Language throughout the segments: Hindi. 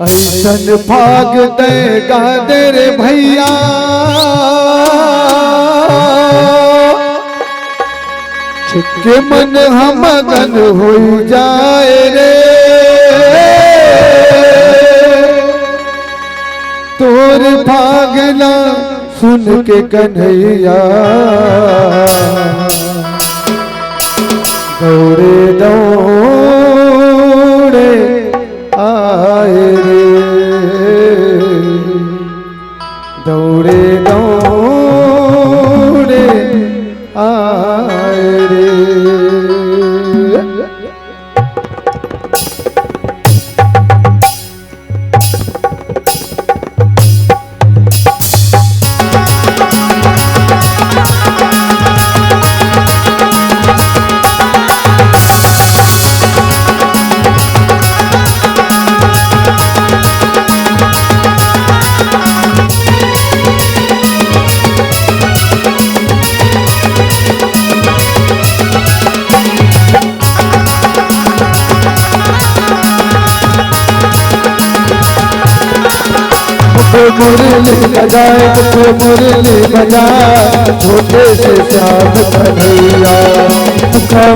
ऐसन भाग देगा तेरे भैया के मन हम मगन हो जाए रे। तोर भागना सुन के कन्हैया दौड़े दौड़े आए रे। दौड़े दौड़े आए रे। मुरली बजाए मुरली बजाए छोटे से श्याम कन्हैया।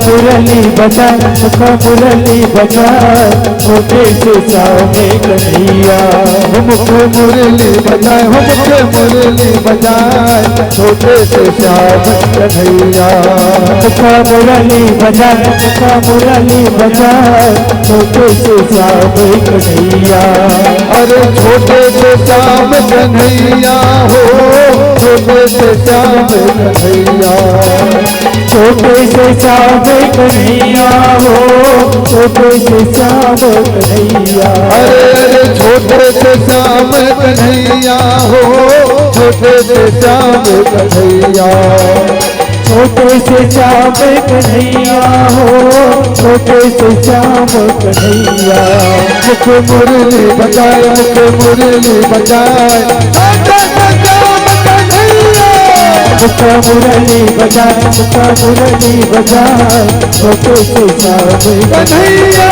मुरली बजाए मुरली बजाए छोटे से श्याम कन्हैया। मुरली बजाए मुरली बजाए छोटे से श्याम कन्हैया। मुरली बजाए मुरली बजाए छोटे से श्याम कन्हैया। अरे छोटे से श्याम कन्हैया हो छोटे से श्याम कन्हैया। छोटे से श्याम कन्हैया हो छोटे से श्याम कन्हैया। अरे छोटे से श्याम कन्हैया हो छोटे से श्याम कन्हैया। छोटे से श्याम कन्हैया हो छोटे से श्याम कन्हैया। मुख मुरली बजाए मुरली बजाए छोटे से श्याम कन्हैया। मुख मुरली बजाए मुरली बजाए छोटे से श्याम कन्हैया।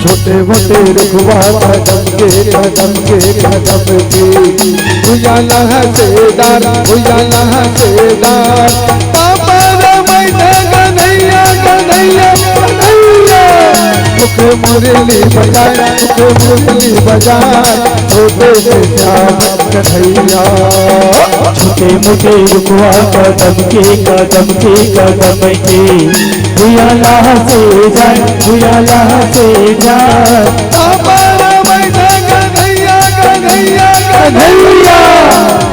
छोटे मोटे रुखवा कदम के उजाला सेदार उजाला सेदार। पापा रमैन कन्हैया कन्हैया कन्हैया। मुख मुरली बजाए मुरली बजाए छोटे से श्याम कन्हैया। छोटे मोटे रुखवा कदम के उजाला से जाए उजाला से जाए। पापा रमैन कन्हैया कन्हैया कन्हैया।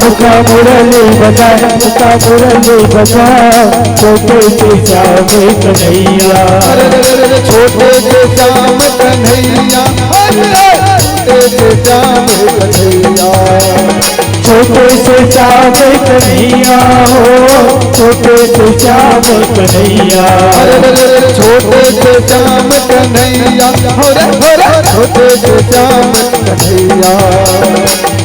मुखा मुरली बजाए मुरली बजाए छोटे से श्याम कन्हैया। छोटे से श्याम कन्हैया छोटे से श्याम कन्हैया। छोटे से श्याम कन्हैया हो छोटे से श्याम कन्हैया। छोटे से श्याम कन्हैया छोटे से श्याम कन्हैया।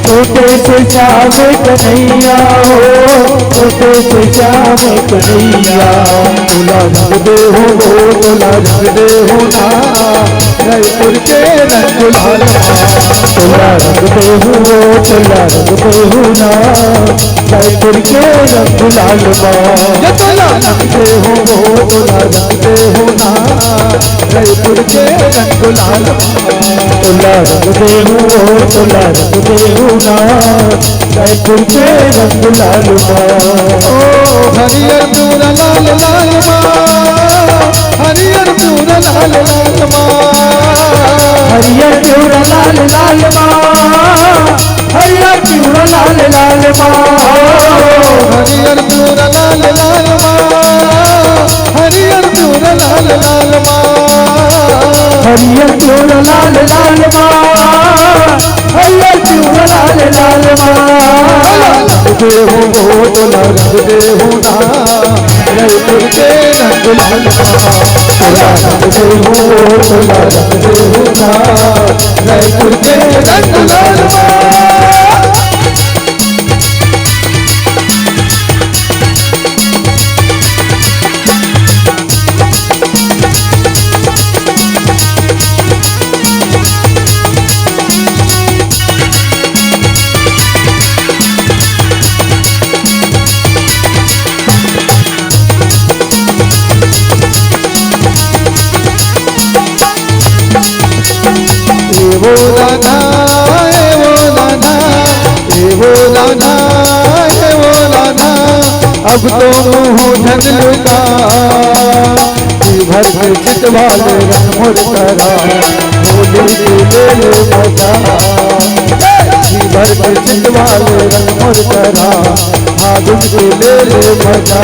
छोटे से श्याम कन्हैया हो छोटे से श्याम कन्हैया। तुला रंग दे हो तुला रंग दे हो ना रायपुर के रंग लाल। तुला रंग दे हो तुला रंग दे हो ना रायपुर के रंग लाल। तुला रंग दे हो तुला रंग दे हो ना रायपुर के रंग लाल। तुला रंग दे हो तुला रंग दे हो ना रायपुर के रंग लाल। ओ हरियर पूरा लाल लाल हरियर पूरा लाल लाल हरियर पूरा लाल लाल हरियर पूरा लाल लाल हरियर पूरा लाल लाल हरियर पूरा लाल लाल हरियर चूड़ लाल लाल माँ, हरियर चूड़ लाल लाल माँ। दे हो वोट रंग दे हो ना, रायपुर के रंग लाल माँ। रंग दे हो वोट रंग दे हो ना, रायपुर के रंग लाल माँ। वो राधा वो राधा वो राधा वो राधा, अब तो मुँह ढंग लुका। भर के चितवाले रंग मुरकरा, होली के ले मजा। भर के चितवाले रंग मुरकरा, फागुन के ले मजा।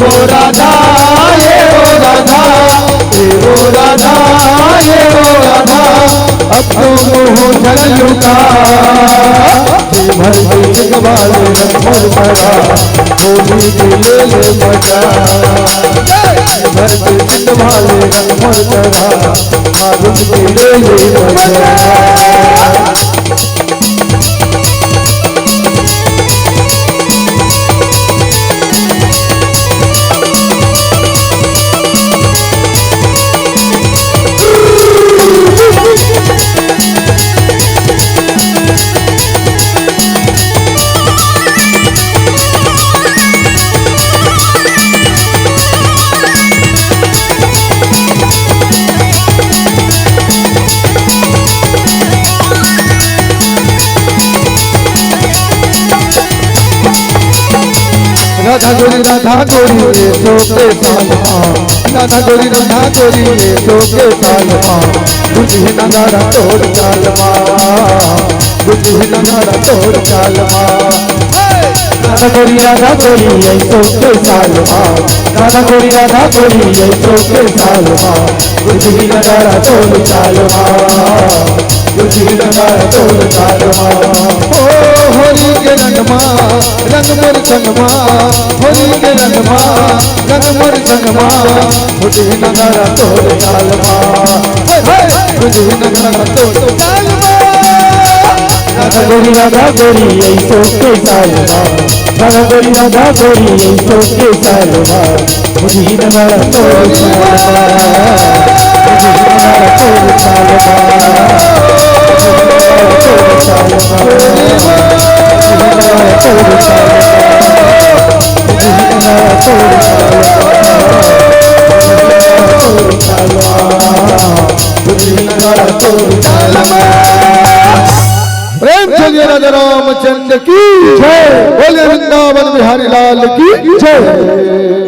वो राधा वो राधा वो राधा वो राधा, अब तो मुँह ढंग लुका। भर के चितवाले रंग मुरकरा, होली के ले मजा। भर के चितवाले रंग मुरकरा, फागुन के ले मजा। राधा गोरी ये शोके सालमा, राधा गोरी ये शोके सालमा। बुझी नगारा तोड़ चालमा, बुझी नगारा तोड़ चालमा। राधा गोरी ये शोके सालमा, राधा गोरी ये शोके सालमा। बुझी नगारा तोड़ चालमा, बुझी नगारा तोड़ चालमा। ओ होली के रंग माँ रंग मोर संग माँ, होली के रंग माँ रंग मोर संग माँ। बुझी नगारा तोड़ चाल माँ, बुझी नगारा तोड़ चाल माँ। राधा गोरी ये शोके सालमा, राधा गोरी ये शोके सालमा। बुझी नगारा तोड़ चाल माँ, बुझी नगारा तोड़ चाल माँ। प्रेम चलिए राजा रामचंद्र की जय, बोले वृंदावन बिहारी लाल की जय।